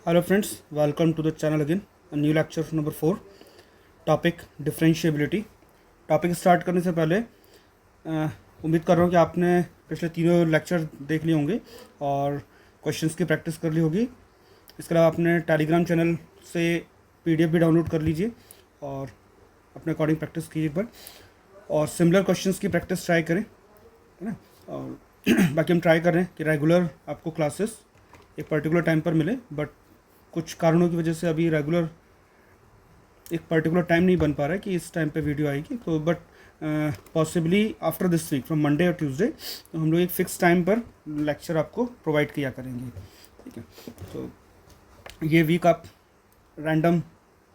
Hello friends, welcome to the channel again. A new lecture number 4. Topic differentiability. Topic start करने से पहले उम्मीद कर रहा हूँ कि आपने पिछले तीनों लेक्चर देख लिए होंगे और क्वेश्चंस की प्रैक्टिस कर ली होगी. इसके अलावा अपने टेलीग्राम चैनल से पीडीएफ भी डाउनलोड कर लीजिए और अपने अकॉर्डिंग प्रैक्टिस कीजिए एक बार. और सिमिलर क्वेश्चंस की प्रैक्टिस ट्राई करें, है ना. और बाकी हम ट्राई कर रहे हैं कि रेगुलर आपको क्लासेस एक पर्टिकुलर टाइम पर मिले, बट कुछ कारणों की वजह से अभी रेगुलर एक पर्टिकुलर टाइम नहीं बन पा रहा है कि इस टाइम पे वीडियो आएगी. तो but possibly after this week from Monday और ट्यूसडे तो हम लोग एक फ़िक्स टाइम पर लेक्चर आपको प्रोवाइड किया करेंगे. ठीक है, तो ये वीक आप रैंडम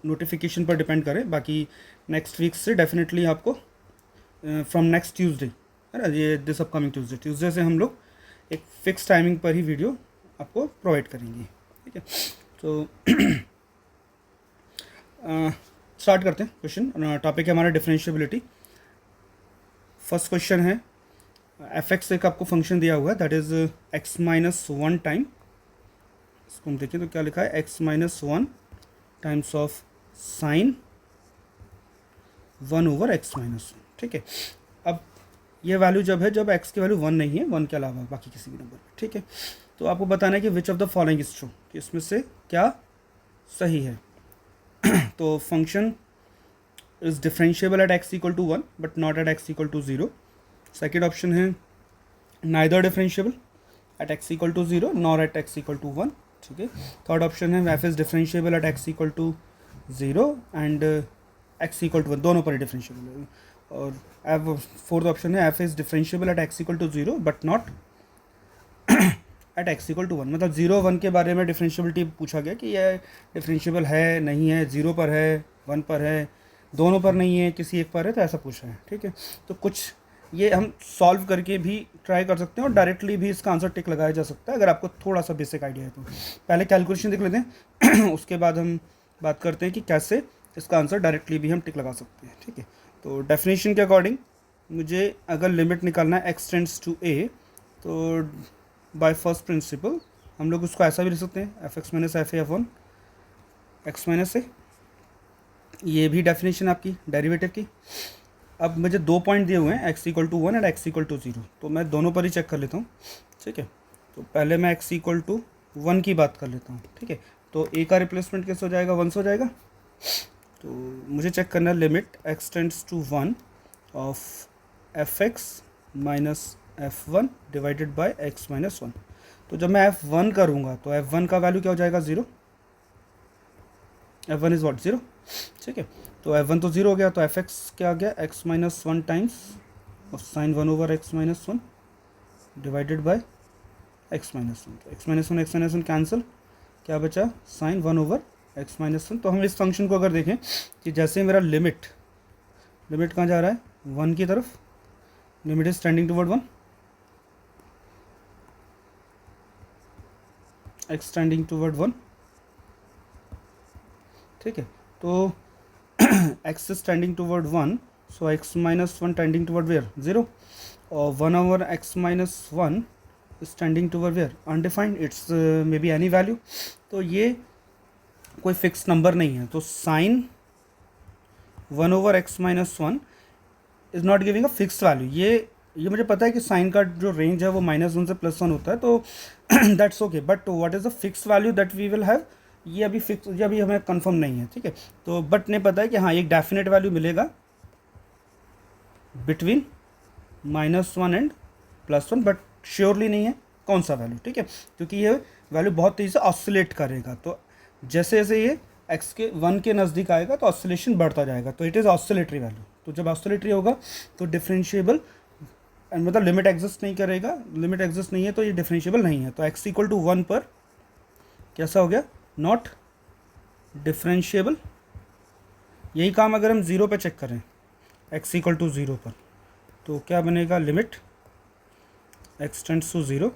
नोटिफिकेशन पर डिपेंड करें. बाकी नेक्स्ट वीक से डेफिनेटली आपको फ्रॉम नेक्स्ट ट्यूसडे, है ना, ये दिस अपकमिंग ट्यूसडे से हम लोग एक फ़िक्स टाइमिंग पर ही वीडियो आपको प्रोवाइड करेंगे. ठीक है, तो स्टार्ट करते हैं. क्वेश्चन टॉपिक है हमारा डिफरेंशिएबिलिटी. फर्स्ट क्वेश्चन है एफ एक्स एक आपको फंक्शन दिया हुआ है that is x minus one time. इसको हम देखें तो क्या लिखा है, x minus one times of sine one over x minus. ठीक है, अब ये वैल्यू जब है जब एक्स की वैल्यू वन नहीं है, वन के अलावा बाकी किसी भी नंबर. ठीक है, तो आपको बताना है कि which of the following is true, कि इसमें से क्या सही है. तो function is differentiable at x equal to one but not at x equal to zero. Second option है neither differentiable at x equal to zero nor at x equal to one. ठीक है, थर्ड ऑप्शन है F is differentiable at x equal to zero and x equal to one, दोनों पर differentiable है. और F fourth option है F is differentiable at x equal to zero but not at x equal to one. मतलब zero one के बारे में differentiability पूछा गया कि यह डिफरेंशिएबल है नहीं है, जीरो पर है, वन पर है, दोनों पर नहीं है, किसी एक पर है, तो ऐसा पूछा है. ठीक है, तो कुछ ये हम सॉल्व करके भी ट्राई कर सकते हैं और डायरेक्टली भी इसका आंसर टिक लगाया जा सकता है अगर आपको थोड़ा सा बेसिक आइडिया है. तो पहले कैलकुलेशन देख लेते हैं उसके बाद हम बात करते हैं कि कैसे इसका आंसर डायरेक्टली भी हम टिक लगा सकते हैं. ठीक है, तो डेफिनेशन के अकॉर्डिंग मुझे अगर लिमिट निकालना है एक्स टेंड्स टू ए, तो बाय फर्स्ट प्रिंसिपल हम लोग उसको ऐसा भी लिख सकते हैं f x minus f a f one x minus a. ये भी डेफिनेशन आपकी डेरिवेटिव की. अब मुझे दो पॉइंट दिए हुए हैं X equal to one and x equal to zero, तो मैं दोनों पर ही चेक कर लेता हूँ. ठीक है, तो पहले मैं एक्स इक्वल टू वन की बात कर लेता हूँ. ठीक है, तो ए का रिप्लेसमेंट कैसे हो जाएगा, वन से हो जाएगा. तो मुझे चेक करना है limit X tends to one of F x minus F one divided by X minus one. तो जब मैं एफ वन करूँगा तो एफ वन का वैल्यू क्या हो जाएगा, zero. F one is what, zero. ठीक है, तो एफ वन तो ज़ीरो हो गया, तो एफ एक्स क्या आ गया, एक्स माइनस वन टाइम्स और sign one over x minus one divided by X minus one. तो एक्स माइनस वन कैंसिल, क्या बचा, sign one over x minus one. तो हम इस फंक्शन को अगर देखें कि जैसे मेरा लिमिट कहाँ जा रहा है, वन की तरफ, limit is tending toward one, x tending toward one. ठीक है, तो x is tending toward one, so x minus one tending toward where, zero. और one over x minus one is tending toward where, undefined, it's may be any value. तो ये कोई fix number नहीं है. तो sine one over x minus one is not giving a fix value. ये मुझे पता है कि साइन का जो रेंज है वो माइनस वन से प्लस वन होता है, तो that's okay. But what is the fix value that we will have, ये अभी फिक्स, ये अभी हमें कंफर्म नहीं है. ठीक है, तो बट ने पता है कि हाँ एक डेफिनेट वैल्यू मिलेगा between minus one and plus one, but surely नहीं है कौन सा वैल्यू. ठीक है, क्योंकि ये वैल्यू बहुत तेज़ी से ऑसिलेट करेगा. तो जैसे जैसे ये एक्स के वन के नज़दीक आएगा तो ऑसिलेशन बढ़ता जाएगा, तो इट इज़ ऑसिलेटरी वैल्यू. तो जब ऑसिलेटरी होगा तो डिफरेंशिएबल, मतलब लिमिट एग्जिस्ट नहीं करेगा, लिमिट एग्जिस्ट नहीं है तो ये डिफरेंशिएबल नहीं है. तो एक्स इक्वल टू वन पर कैसा हो गया, नॉट डिफरेंशिएबल. यही काम अगर हम ज़ीरो पे चेक करें, एक्स इक्वल टू ज़ीरो पर, तो क्या बनेगा, limit X tends to zero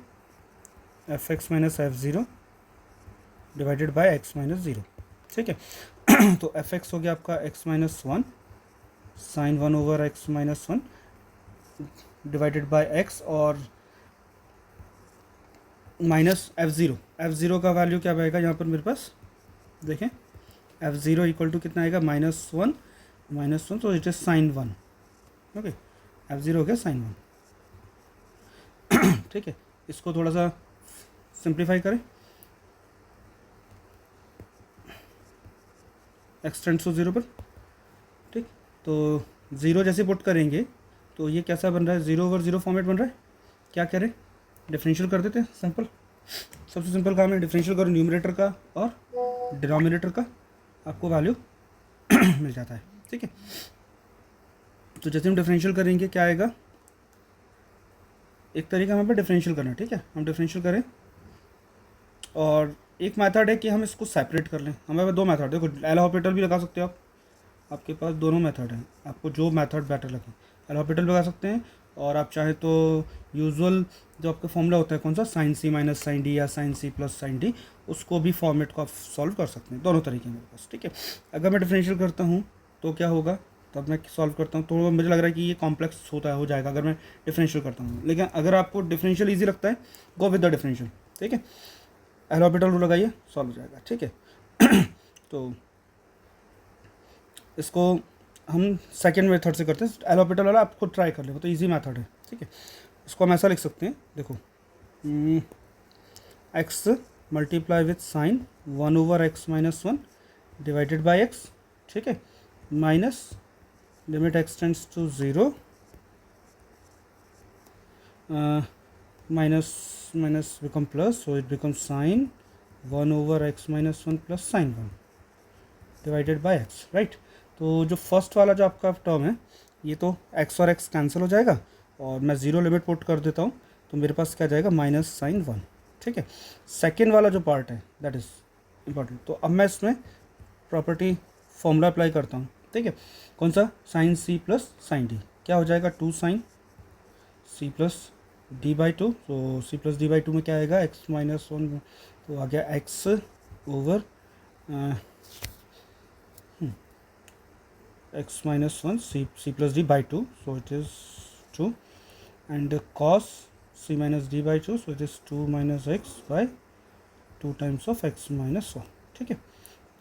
F x minus F zero divided by X minus zero. ठीक है, तो एफ एक्स हो गया आपका X minus one sine one over x minus one divided by X, और माइनस एफ ज़ीरो का value क्या आएगा यहाँ पर मेरे पास, देखें एफ ज़ीरो इक्वल टू कितना आएगा, -1, तो it is sin 1। Okay, F zero हो गया sin 1। ठीक है, इसको थोड़ा सा सिंप्लीफाई करें, एक्स टेंड्स टू ज़ीरो पर। ठीक, तो ज़ीरो जैसे पुट करेंगे तो ये कैसा बन रहा है, 0/0 फॉर्मेट बन रहा है। क्या करें, डिफरेंशियल कर देते हैं, सिंपल, सबसे सिंपल काम है डिफरेंशियल करो न्यूमरेटर का और डिनोमिनेटर का, आपको वैल्यू मिल जाता है। ठीक है, तो जैसे हम डिफरेंशियल करेंगे क्या आएगा, एक तरीका हमें डिफरेंशियल करना है। ठीक है, हम डिफरेंशियल करें और एक मेथड है कि हम इसको सेपरेट कर लें। हमारे पास दो मेथड, देखो एल हॉस्पिटल भी लगा सकते हो आप, आपके पास दोनों मेथड हैं, आपको जो मेथड बेटर लगे एल हॉस्पिटल लगा सकते हैं, और आप चाहे तो यूजुअल जो आपका फॉर्मूला होता है कौन सा, sin c minus sine D या sin c plus sine D, उसको भी फॉर्मेट को आप सॉल्व कर सकते हैं। दोनों तरीके मेरे पास। ठीक है, अगर मैं डिफरेंशियल करता हूँ तो क्या होगा, तब मैं सॉल्व करता हूँ तो मुझे लग रहा है कि ये कॉम्प्लेक्स होता है, हो जाएगा अगर मैं डिफरेंशियल करता हूँ। लेकिन अगर आपको डिफरेंशियल ईजी लगता है, गो विद द डिफरेंशियल। ठीक है, एल हॉस्पिटल रूल लगाइए, सॉल्व हो जाएगा। ठीक है तो इसको हम सेकेंड मेथड से करते हैं, एल हॉस्पिटल वाला आप खुद ट्राई कर ले, तो इजी मेथड है। ठीक है, इसको हम ऐसा लिख सकते हैं, देखो X multiply with sine 1/x-1 divided by X. ठीक है, minus limit X tends to 0, minus become plus, so it become sine 1/x-1 plus sine 1 divided by X. Right, तो जो फर्स्ट वाला जो आपका टर्म है, ये तो x और x कैंसिल हो जाएगा, और मैं ज़ीरो लिमिट पुट कर देता हूँ तो मेरे पास क्या जाएगा, -sin 1। ठीक है, सेकेंड वाला जो पार्ट है दैट इज़ इम्पॉर्टेंट। तो अब मैं इसमें प्रॉपर्टी फॉर्मूला अप्लाई करता हूँ। ठीक है, कौन सा, sin c plus sine D, क्या हो जाएगा, 2 sin c प्लस d/2। तो c प्लस d/2 में क्या आएगा, x-1, तो आ गया x over x-1 c plus d/2, so it is 2, and cos c minus d/2, so it is 2 minus x by 2 times of x-1। ठीक है,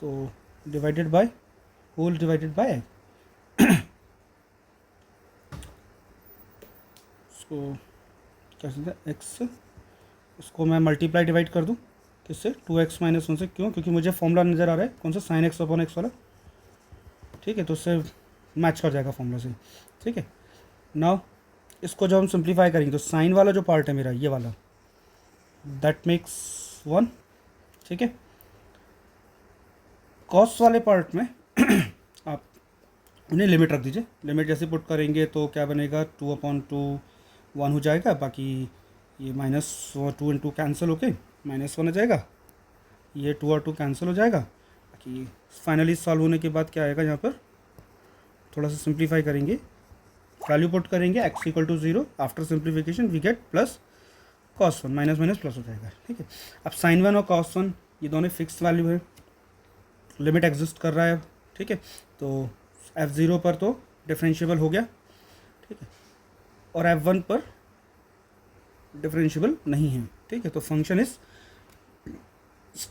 तो divided by whole divided by इसको क्या कहते हैं, एक्स, इसको मैं मल्टीप्लाई डिवाइड कर दूँ किससे, 2x-1 से। क्यों, क्योंकि मुझे फॉर्मूला नज़र आ रहा है कौन सा, sin x/x वाला। ठीक है, तो उससे मैच कर जाएगा फॉर्मूला से। ठीक है, नाउ इसको जब हम सिंप्लीफाई करेंगे तो साइन वाला जो पार्ट है मेरा, ये वाला, दैट मेक्स 1। ठीक है, कॉस वाले पार्ट में आप उन्हें लिमिट रख दीजिए, लिमिट जैसे पुट करेंगे तो क्या बनेगा, 2/2 1 हो जाएगा, बाकी ये -2 इंटू कैंसिल होके -1 आ जाएगा, ये 2 और 2 कैंसिल हो जाएगा। बाकी फाइनली सॉल्व होने के बाद क्या आएगा, यहाँ पर थोड़ा सा सिंप्लीफाई करेंगे, वैल्यू पुट करेंगे x equal to 0, after simplification we get plus cos 1, minus minus plus हो जाएगा। ठीक है, अब sin 1 और cos 1 ये दोनों फिक्स वैल्यू है, लिमिट एग्जिस्ट कर रहा है अब। ठीक है, तो f0 पर तो डिफरेंशिएबल हो गया। ठीक है, और f1 पर डिफरेंशिएबल नहीं है। ठीक है, तो function is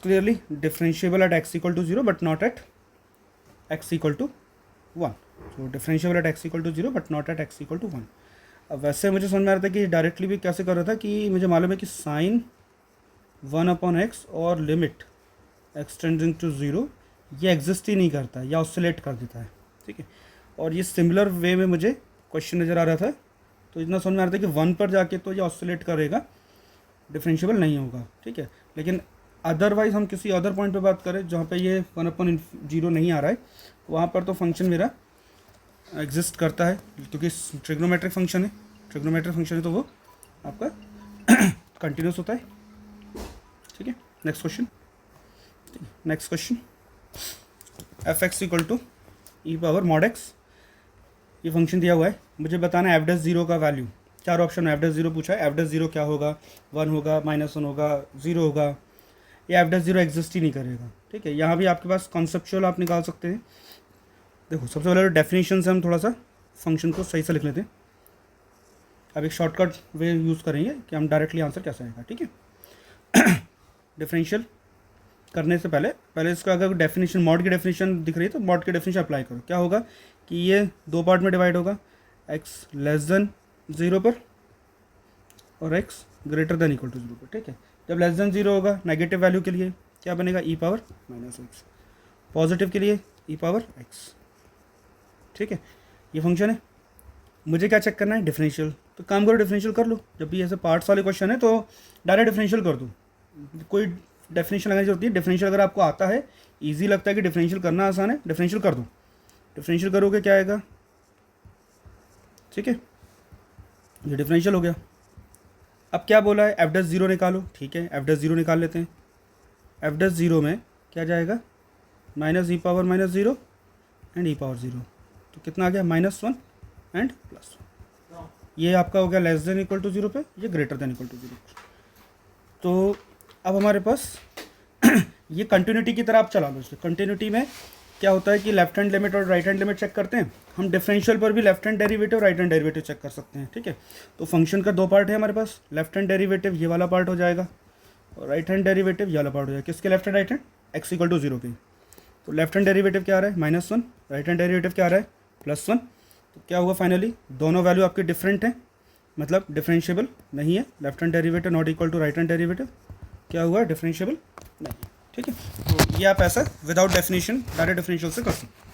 clearly differentiable at x equal to 0 but not at x equal to 1। So differentiable at x equal to 0 but not at x equal to 1। अब वैसे मुझे समझ में आ रहा था कि डायरेक्टली भी कैसे कर रहा था, कि मुझे मालूम है कि साइन 1/x और लिमिट एक्सटेंडिंग टू 0 ये एग्जिस्ट ही नहीं करता या ऑसिलेट कर देता है। ठीक है, और ये सिमिलर वे में मुझे क्वेश्चन नज़र आ रहा था, तो इतना समझ में आ रहा था कि 1 पर जाके तो ये ऑसिलेट करेगा, डिफरेंशिएबल नहीं होगा। ठीक है, लेकिन अदरवाइज हम किसी अदर पॉइंट पे बात करें जहाँ पे ये 1/0 नहीं आ रहा है, वहाँ पर तो फंक्शन मेरा एग्जिस्ट करता है, क्योंकि ट्रिग्नोमेट्रिक फंक्शन है, ट्रिग्नोमेट्रिक फंक्शन है तो वो आपका कंटिन्यूस होता है। ठीक है, next question, next question, f(x) equal to E power mod X, ये फंक्शन दिया हुआ है, मुझे बताना है f'0 का वैल्यू। चार ऑप्शन में f'0 पूछा है, f'0 क्या होगा, 1 होगा, -1 होगा, 0 होगा, ये f'0 एग्जिस्ट ही नहीं करेगा। ठीक है, यहाँ भी आपके पास कॉन्सेप्चुअल आप निकाल सकते हैं। देखो सबसे पहले डेफिनेशन से हम थोड़ा सा फंक्शन को सही से लिख लेते हैं, अब एक शॉर्टकट वे यूज़ करेंगे कि हम डायरेक्टली आंसर कैसे आएगा। ठीक है, डिफरेंशियल करने से पहले इसको अगर डेफिनेशन मॉड की डेफिनेशन दिख रही है तो मॉड की डेफिनेशन अप्लाई करो। क्या होगा कि ये दो पार्ट में डिवाइड होगा, एक्स लेस देन 0 पर और X greater than equal to 0 पर। ठीक है, जब लेस देन 0 होगा नेगेटिव वैल्यू के लिए क्या बनेगा, ई पावर माइनस एक्स, पॉजिटिव के लिए ई पावर एक्स। ठीक है, ये फंक्शन है। मुझे क्या चेक करना है, डिफरेंशियल। तो काम करो डिफरेंशियल कर लो। जब भी ऐसे पार्ट्स वाले क्वेश्चन है तो डायरेक्ट डिफरेंशियल कर दो, कोई डेफिनेशन लगाने की जरूरत नहीं है। डिफरेंशियल अगर आपको आता है, इजी लगता है कि डिफरेंशियल करना आसान है, डिफरेंशियल कर दो। डिफरेंशियल करोगे क्या आएगा, ठीक है, ये डिफरेंशियल हो गया। अब क्या बोला है, एफ डैश 0 निकालो। ठीक है, एफ डैश 0 निकाल लेते हैं। एफ डैश 0 में क्या जाएगा, minus E power minus 0 and E power 0। तो कितना आ गया, -1 एंड +1। ये आपका हो गया लेस देन इक्वल टू 0 पे, ये ग्रेटर देन इक्वल टू 0। तो अब हमारे पास ये कंटिन्यूटी की तरह आप चला लो। इसमें कंटिन्यूटी में क्या होता है कि लेफ्ट हैंड लिमिट और राइट हैंड लिमिट चेक करते हैं हम। डिफरेंशियल पर भी left hand derivative right hand derivative check कर सकते हैं। ठीक है, तो फंक्शन का दो पार्ट है हमारे पास, लेफ्ट हैंड डेरिवेटिव ये वाला पार्ट हो जाएगा और राइट हैंड डेरिवेटिव ये वाला पार्ट हो जाएगा। किसके left hand right hand, X equal to 0 के। तो लेफ्ट हैंड डेरिवेटिव क्या आ रहा है, -1, राइट हैंड डेरिवेटिव क्या आ रहा है, +1। तो क्या हुआ फाइनली, दोनों वैल्यू आपके डिफरेंट हैं, मतलब डिफरेंशिएबल नहीं है। Left hand derivative not equal to right hand derivative क्या हुआ, डिफरेंशिएबल नहीं। ठीक है, तो ये आप ऐसा विदाउट डेफिनेशन डायरेक्ट डिफरेंशियल से कर सकते हैं।